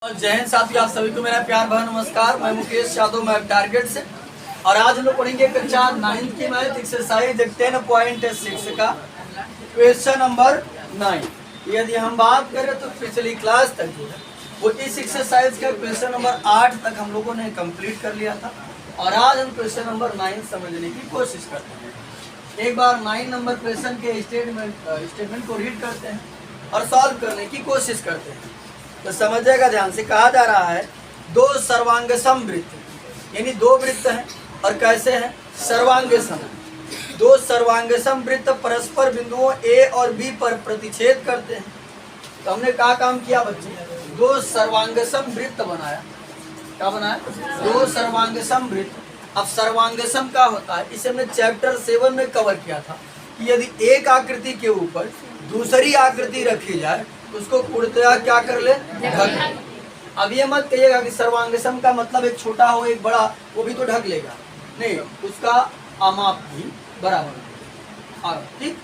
और जय हिंद साथियों, आप सभी को मेरा प्यार भरा नमस्कार। मैं मुकेश यादव, मैं टारगेट से। और आज हम लोग पढ़ेंगे कक्षा 9 की मैथ एक्सरसाइज 10.6 का क्वेश्चन नंबर 9। यदि हम बात करें तो पिछली क्लास तक जो है वो इस एक्सरसाइज का क्वेश्चन नंबर 8 तक हम लोगों ने कंप्लीट कर लिया था। और आज हम क्वेश्चन नंबर 9 समझने की कोशिश करते हैं। एक बार 9 नंबर क्वेश्चन के स्टेटमेंट को रीड करते हैं और सॉल्व करने की कोशिश करते हैं। तो समझिएगा ध्यान से। कहा जा रहा है दो सर्वांग समवृत्त, यानी दो वृत्त हैं और कैसे हैं, सर्वांग सम। दो सर्वांग समवृत्त परस्पर बिंदुओं ए और बी पर प्रतिच्छेद करते हैं। तो हमने क्या काम किया बच्चे, दो सर्वांग समवृत्त बनाया। क्या बनाया? दो सर्वांग समवृत्त। अब सर्वांग सम क्या होता है, इसे हमने चैप्टर 7 में कवर किया था कि यदि एक आकृति के ऊपर दूसरी आकृति रखी जाए उसको पूर्णतया क्या कर ले, ढक ले। अब ये मत कहिएगा कि सर्वांग सम का मतलब एक छोटा हो एक बड़ा, वो भी तो ढक लेगा, नहीं, उसका अमाप भी बराबर, ठीक,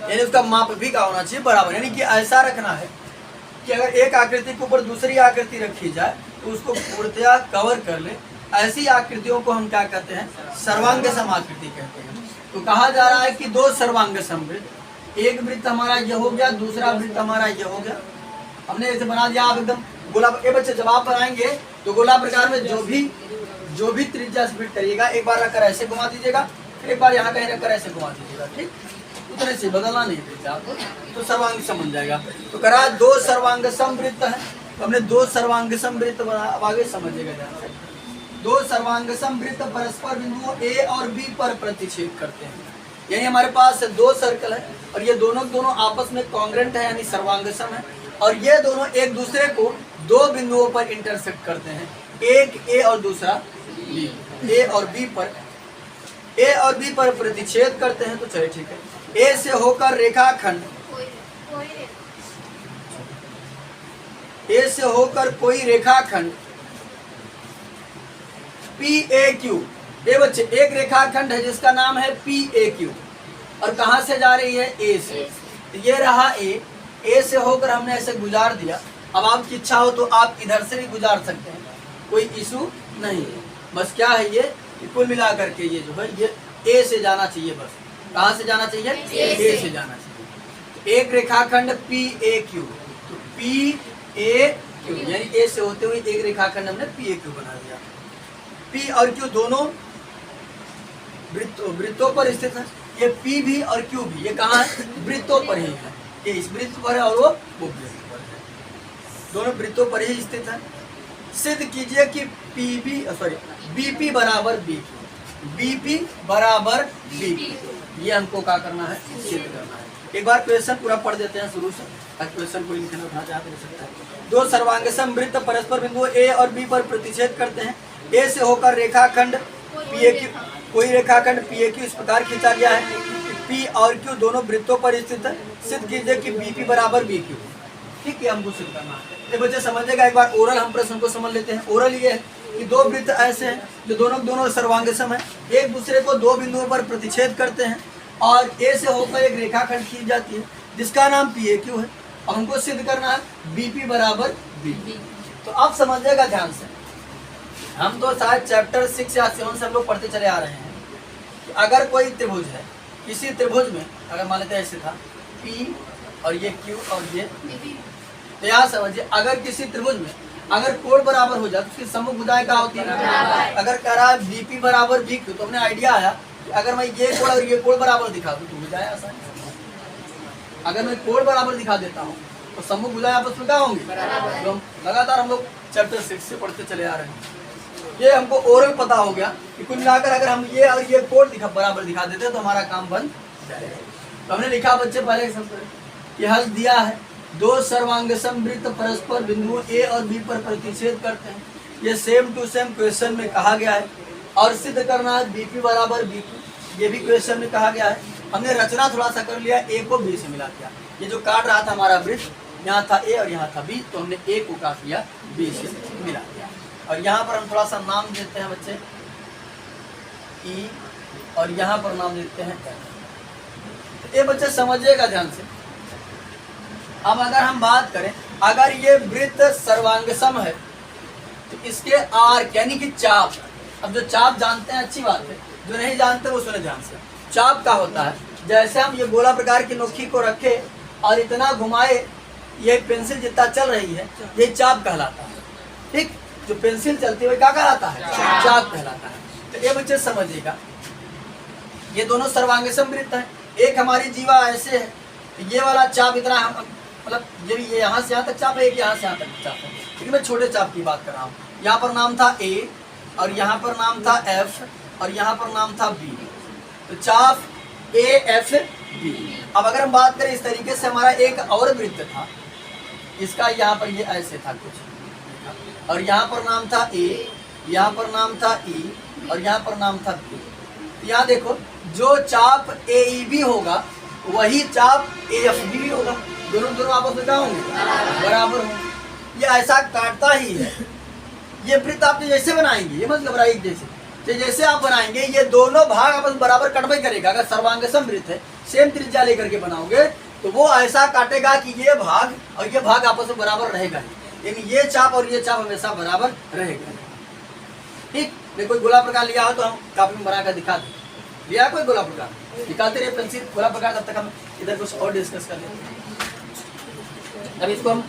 यानी उसका माप भी क्या होना चाहिए, बराबर। यानी कि ऐसा रखना है कि अगर एक आकृति के ऊपर दूसरी आकृति रखी जाए तो उसको पूर्णतया कवर कर ले। ऐसी आकृतियों को हम क्या कहते हैं, सर्वांग सम आकृति कहते हैं। तो कहा जा रहा है कि दो सर्वांग समवृत्त, एक वृत्त हमारा यह हो गया, दूसरा वृत्त हमारा यह हो गया। हमने ऐसे बना दिया। आप एकदम गोला, ये बच्चे जब आप बनाएंगे तो गोला प्रकार में जो भी त्रिज्या से फिट करिएगा, एक बार रखकर ऐसे घुमा दीजिएगा, फिर एक बार यहाँ कहीं रखकर ऐसे घुमा दीजिएगा, ठीक, उतने से बदलना नहीं त्रिज्या आपको, तो सर्वांग सम बन जाएगा। तो करा दो सर्वांग समवृत्त है, तो हमने दो सर्वांग समवृत्त बना। अब आगे समझिएगा ध्यान से। दो सर्वांग समवृत्त परस्पर बिंदुओं ए और बी पर प्रतिच्छेद करते हैं। यानी हमारे पास दो सर्कल है और ये दोनों आपस में कॉन्ग्रेंट है, यानी सर्वांग सम है। और ये दोनों एक दूसरे को दो बिंदुओं पर इंटरसेक्ट करते हैं, एक ए और दूसरा बी। ए और बी पर प्रतिच्छेद करते हैं। तो चलिए ठीक है। ए से होकर कोई रेखाखंड PAQ, ये बच्चे एक रेखाखंड है जिसका नाम है PAQ और कहां से जा रही है, ए से। ये रहा ए से होकर हमने ऐसे गुजार दिया। अब आपकी इच्छा हो तो आप इधर से भी गुजार सकते हैं, कोई इशू नहीं है। बस क्या है ये कि कुल मिला करके ये जो है ये ए से जाना चाहिए। बस कहां से जाना चाहिए, ए से जाना चाहिए। एक रेखाखंड PAQ, तो PAQ यानी ए से होते हुए एक रेखाखंड हमने PAQ बना दिया। P और Q दोनों वृत्तों पर स्थित है। ये P भी और Q भी, ये कहाँ है, वृत्तों पर ही है। ये इस वृत्त पर है और वो वृत्त पर है, दोनों वृत्तों पर ही स्थित है। सिद्ध कीजिए कि BP बराबर BQ, ये हमको क्या करना है, सिद्ध करना है। एक बार क्वेश्चन पूरा पढ़ देते हैं शुरू से, क्वेश्चन को लिखना उठा चाहते हो सकता है। दो सर्वांग समवृत्त परस्पर बिंदु ए और बी पर प्रतिच्छेद करते हैं। ए से होकर रेखाखंड PAQ, कोई रेखाखंड PAQ इस प्रकार खींचा गया है कि P और Q दोनों वृत्तों पर स्थित है। सिद्ध कीजिए कि BP बराबर BQ, ठीक है, हमको सिद्ध करना है। ये बच्चे समझेगा। एक बार ओरल हम प्रश्न को समझ लेते हैं। ओरल ये है कि दो वृत्त ऐसे हैं जो दोनों सर्वांग सम है, एक दूसरे को दो बिंदुओं पर प्रतिच्छेद करते हैं और ए से होकर एक रेखाखंड खींच जाती है जिसका नाम PAQ है। अब हमको सिद्ध करना है BP बराबर BQ। तो आप समझिएगा ध्यान से। हम तो शायद चैप्टर 6 या 7 से हम लोग पढ़ते चले आ रहे हैं कि अगर कोई त्रिभुज है, किसी त्रिभुज में अगर मान लेते हैं ऐसे था P और ये Q और ये, तो यहाँ समझिए अगर किसी त्रिभुज में अगर कोण बराबर हो जाए तो उसकी सम्मुख भुजाएं क्या होती है। अगर कह रहा है BP बराबर BQ, तो हमने आइडिया आया कि अगर मैं ये कोण और ये कोण बराबर दिखा दूँ तो भुजाएं आसानी। अगर मैं कोण बराबर दिखा देता हूँ तो सम्मुख भुजाएं आपस में क्या होंगी, तो हम लगातार हम लोग चैप्टर 6 से पढ़ते चले आ रहे हैं। ये हमको ओरल पता हो गया कि कुल मिलाकर अगर हम ये और ये कोण बराबर दिखा देते तो हमारा काम बन जाएगा। तो हमने लिखा बच्चे पहले कि हल दिया है दो सर्वांग समवृत्त परस्पर बिंदुओं ए और बी पर प्रतिच्छेद करते हैं। ये सेम टू सेम क्वेश्चन में कहा गया है और सिद्ध करना है BP बराबर BQ, ये भी क्वेश्चन में कहा गया है। हमने रचना थोड़ा सा कर लिया, ए को बी से मिला दिया। ये जो काट रहा था हमारा वृत्त, यहाँ था ए और यहाँ था बी, तो हमने ए को काट लिया, बी से मिला दिया। और यहाँ पर हम थोड़ा सा नाम देते हैं बच्चे E और यहाँ पर नाम देते हैं F। ये बच्चे समझिएगा ध्यान से। अब अगर हम बात करें अगर ये वृत्त सर्वांगसम है तो इसके आर्क यानी कि चाप, अब जो चाप जानते हैं अच्छी बात है, जो नहीं जानते वो सुने ध्यान से। चाप का होता है, जैसे हम ये गोला प्रकार की नोकी को रखे और इतना घुमाए, ये पेंसिल जितना चल रही है, ये चाप कहलाता है। ठीक, जो पेंसिल चलती है क्या कहलाता है? चाप कहलाता है। तो ये बच्चे समझिएगा, ये दोनों सर्वांगसम वृत्त है। एक हमारी जीवा ऐसे है, ये वाला चाप इतना मतलब ये यहाँ से यहाँ तक चाप है, एक यहाँ से यहाँ तक चाप है, लेकिन मैं छोटे चाप की बात कर रहा हूँ। यहाँ पर नाम था ए और यहाँ पर नाम था एफ और यहाँ पर नाम था बी, तो चाप ए एफ बी। अब अगर हम बात करें इस तरीके से, हमारा एक और वृत्त था, इसका यहाँ पर ये ऐसे था कुछ, और यहाँ पर नाम था ए, यहाँ पर नाम था ई और यहाँ पर नाम था बी। तो यहाँ देखो, जो चाप ए ई बी होगा वही चाप ए एफ बी भी होगा, दोनों आपस में क्या होंगे? बराबर होंगे। ये ऐसा काटता ही है। ये वृत्त आप जैसे बनाएंगे, ये मत घबराइए, जैसे आप बनाएंगे ये दोनों भाग आपस में बराबर कटवाई करेगा। अगर सर्वांगसम वृत्त है, सेम त्रिज्या लेकर के बनाओगे तो वो ऐसा काटेगा कि ये भाग और ये भाग आपस में बराबर रहेगा, यानी ये चाप और ये चाप हमेशा बराबर रहेगा। ठीक, नहीं कोई गोला प्रकार लिया हो तो हम कापी में बनाकर दिखा दें। लिया कोई गोला प्रकार, निकालते रहे पेंसिल गोला प्रकार, तब तक हम इधर कुछ और डिस्कस कर लेते हैं। अब इसको हम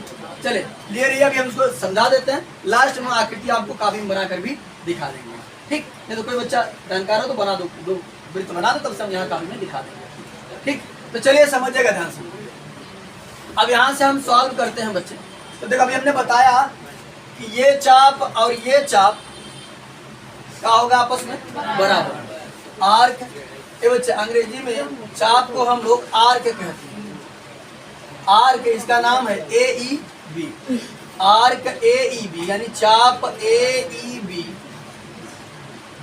चले क्लियर है, अभी हम इसको समझा देते हैं, लास्ट में आकृति आपको काफी में बनाकर भी दिखा देंगे। ठीक, नहीं तो कोई बच्चा जानकार हो तो बना दो वृत्त बना दो, तब से हम यहाँ काफी में दिखा देंगे। ठीक, तो चलिए समझिएगा ध्यान से। अब यहाँ से हम सॉल्व करते हैं बच्चे। तो देखो, अभी हमने बताया कि ये चाप और ये चाप क्या होगा आपस में? बराबर। आर्क, ये बच्चे अंग्रेजी में चाप को हम लोग आर्क कहते हैं। आर्क, इसका नाम है A E B, arc A E B, यानी चाप ए ई बी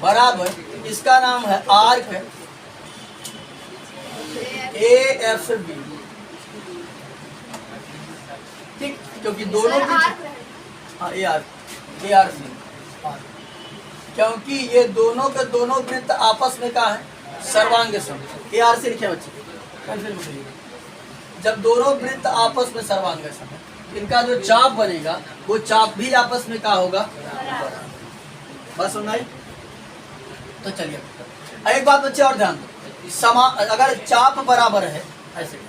बराबर, इसका नाम है आर्क ए एफ बी। ठीक, क्योंकि दोनों की ए आर सी, क्योंकि ये दोनों के दोनों वृत्त आपस में क्या है? सर्वांगसम। ए आर सी लिखे बच्चे, जब दोनों वृत्त आपस में सर्वांगसम है, इनका जो चाप बनेगा वो चाप भी आपस में क्या होगा? बस सुनना ही। तो चलिए एक बात बच्चे और ध्यान दो, अगर चाप बराबर है, ऐसे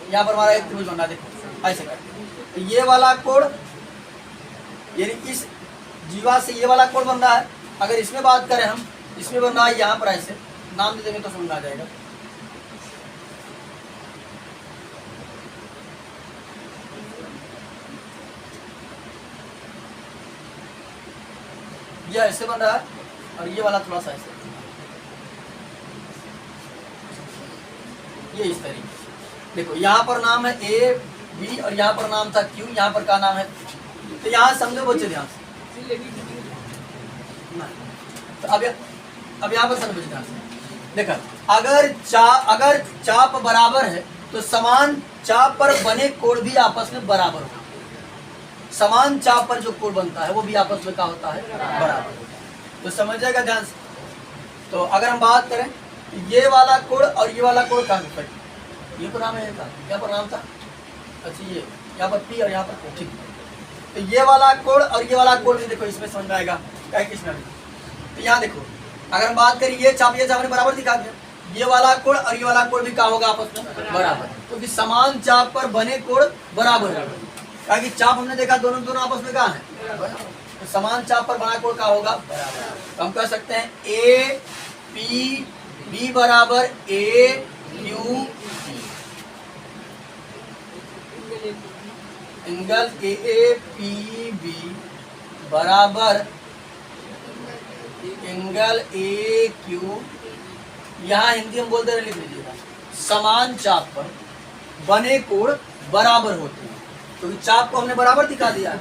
यहाँ पर हमारा एक त्रिभुज बना, देखो ऐसे करके, तो ये वाला कोण, यानी इस जीवा से ये वाला कोण बन रहा है। अगर इसमें बात करें हम, इसमें बन रहा है यहाँ पर, ऐसे नाम दे देंगे तो समझ आ जाएगा। ये ऐसे बन रहा है और ये वाला थोड़ा सा ऐसे, ये इस तरीके से। देखो यहाँ पर नाम है ए बी और यहाँ पर नाम था क्यू, यहाँ पर का नाम है, तो यहाँ समझो बच्चे ध्यान से। तो अब यहाँ पर समझो ध्यान से। देखो, अगर चाप बराबर है तो समान चाप पर बने कोण भी आपस में बराबर होगा। समान चाप पर जो कोण बनता है वो भी आपस में क्या होता है? बराबर। तो समझिएगा ध्यान से। तो अगर हम बात करें, ये वाला कोण और ये वाला कोण कहाँ पर, ये तो नाम है, यहाँ पर नाम था, अच्छा ये यहाँ पर पी और यहाँ पर ठीक। तो ये वाला कोण और ये वाला कोण भी देखो इसमें समझ में आएगा क्या किसमें। तो यहाँ देखो, अगर हम बात करें ये चाप ने बराबर दिखा दिया, ये वाला कोण और ये वाला कोण भी क्या होगा? आपस में बराबर, क्योंकि समान चाप पर बने कोण बराबर है। क्या कि चाप हमने देखा दोनों आपस में कहाँ है? तो समान चाप पर बना कोण क्या होगा? तो हम कह सकते हैं ए पी बी बराबर A Q, angle A P B बराबर एंगल ए क्यू। यहाँ हिंदी हम बोलते रहे, लिख लीजिएगा, समान चाप पर बने कोण बराबर होते हैं। तो चाप को हमने बराबर दिखा दिया,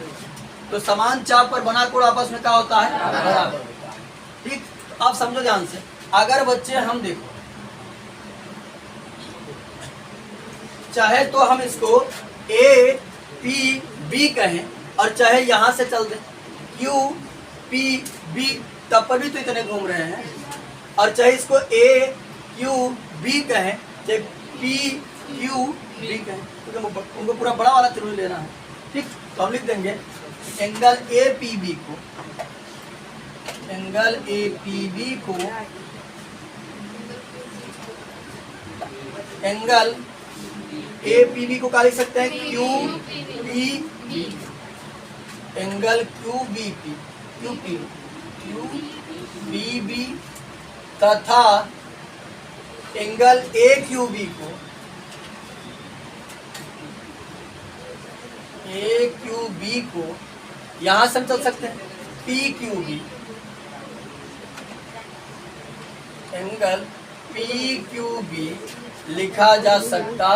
तो समान चाप पर बना कोण आपस में क्या होता है? बराबर होता है। ठीक, आप समझो ध्यान से। अगर बच्चे हम देखो, चाहे तो हम इसको ए पी बी कहें और चाहे यहाँ से चल दें क्यू पी बी, तब पर भी तो इतने घूम रहे हैं। और चाहे इसको ए क्यू बी कहें, चाहे पी क्यू बी कहें, क्योंकि उनको पूरा बड़ा वाला त्रिभुज लेना है। ठीक। तो हम लिख देंगे एंगल APB को, एंगल APB को, एंगल APB को क्या लिख सकते हैं, QPB, एंगल QPB तथा एंगल AQB को, यहां से हम चल सकते हैं PQB, एंगल PQB लिखा जा सकता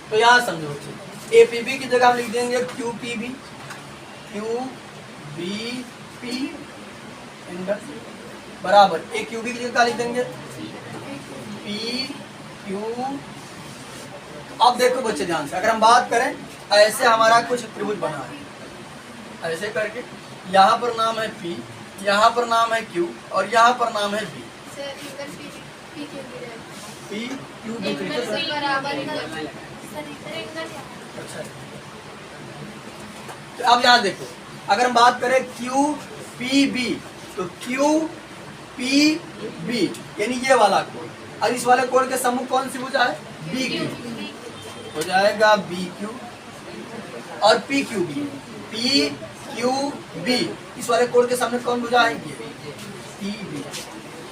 तो यहां समझो, APB की जगह हम लिख देंगे QPB एंगल बराबर AQB की जगह क्या लिख देंगे PQ। अब देखो बच्चे ध्यान से, अगर हम बात करें ऐसे हमारा कुछ त्रिभुज बना है, ऐसे करके यहाँ पर नाम है P, यहाँ पर नाम है Q और यहाँ पर नाम है B। अच्छा, तो अब यहाँ देखो, अगर हम बात करें QPB तो QPB यानी ये वाला कोण, और इस वाले कोण के सम्मुख कौन सी भुजा है, BQ, हो जाएगा BQ और PQB, PQB इस वाले कोण के सामने कौन भुजा है, PB।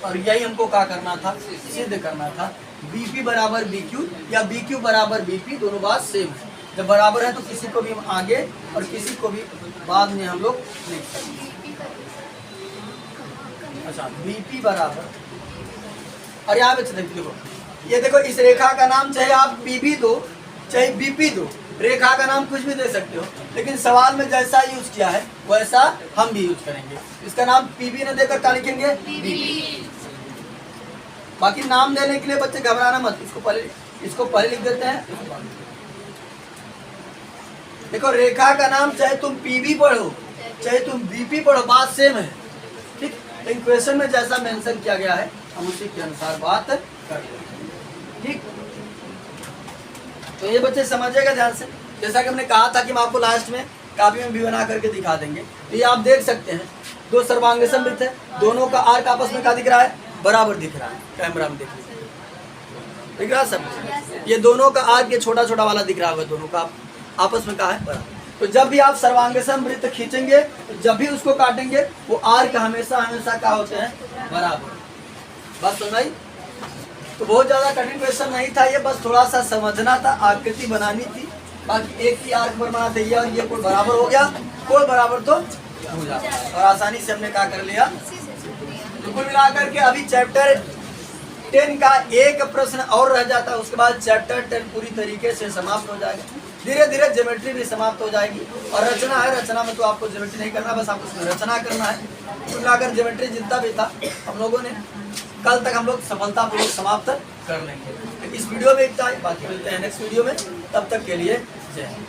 और यही हमको क्या करना था, सिद्ध करना था, BP बराबर BQ या BQ बराबर BP, दोनों बात सेम है। जब बराबर है तो किसी को भी हम आगे और किसी को भी बाद में हम लोग लिख सकते हैं। अच्छा, BP बराबर, और यहाँ पे देखो, ये देखो इस रेखा का नाम चाहे आप PB दो चाहे BP दो, रेखा का नाम कुछ भी दे सकते हो, लेकिन सवाल में जैसा यूज किया है वैसा हम भी यूज करेंगे। इसका नाम PB ने देकर क्या लिखेंगे, BP। बाकी नाम देने के लिए बच्चे घबराना मत, इसको पहले लिख देते हैं। देखो रेखा का नाम चाहे तुम PB पढ़ो चाहे तुम BP पढ़ो, बात सेम है, ठीक। लेकिन क्वेश्चन में जैसा मेंशन किया गया है हम उसी के अनुसार बात करेंगे, ठीक। तो ये बच्चे समझिएगा ध्यान से, जैसा कि हमने कहा था कि हम आपको लास्ट में कापी में भी बना करके दिखा देंगे। तो ये आप देख सकते हैं, दो सर्वांग समवृत्त है, दोनों का आर्क आपस में क्या दिख रहा है, बराबर दिख रहा है। कैमरा में दिख रहा है सब, ये दोनों का आर्क ये छोटा छोटा वाला दिख रहा होगा, दोनों का आपस में क्या है, बराबर। तो जब भी आप सर्वांग समवृत्त खींचेंगे, जब भी उसको काटेंगे, वो आर्क हमेशा क्या होते हैं, बराबर। बस सुनाई, तो बहुत ज्यादा कठिन क्वेश्चन नहीं था ये, बस थोड़ा सा समझना था, आकृति बनानी थी। बाकी एक ही आर्क पर बना दिया और ये कोण बराबर हो गया, कोण बराबर तो हो जाता और आसानी से हमने क्या कर लिया। तो कुल मिलाकर के अभी चैप्टर 10 का एक प्रश्न और रह जाता है, उसके बाद चैप्टर 10 पूरी तरीके से समाप्त हो जाएगा। धीरे धीरे ज्योमेट्री भी समाप्त हो जाएगी और रचना है, रचना में तो आपको ज्योमेट्री नहीं करना, बस आपको उसमें रचना करना है। कुल मिलाकर ज्योमेट्री जितना भी था हम लोगों ने कल तक हम लोग सफलतापूर्वक समाप्त कर लेंगे। इस वीडियो में इतना ही, बाकी मिलते हैं नेक्स्ट वीडियो में, तब तक के लिए जय हिंद।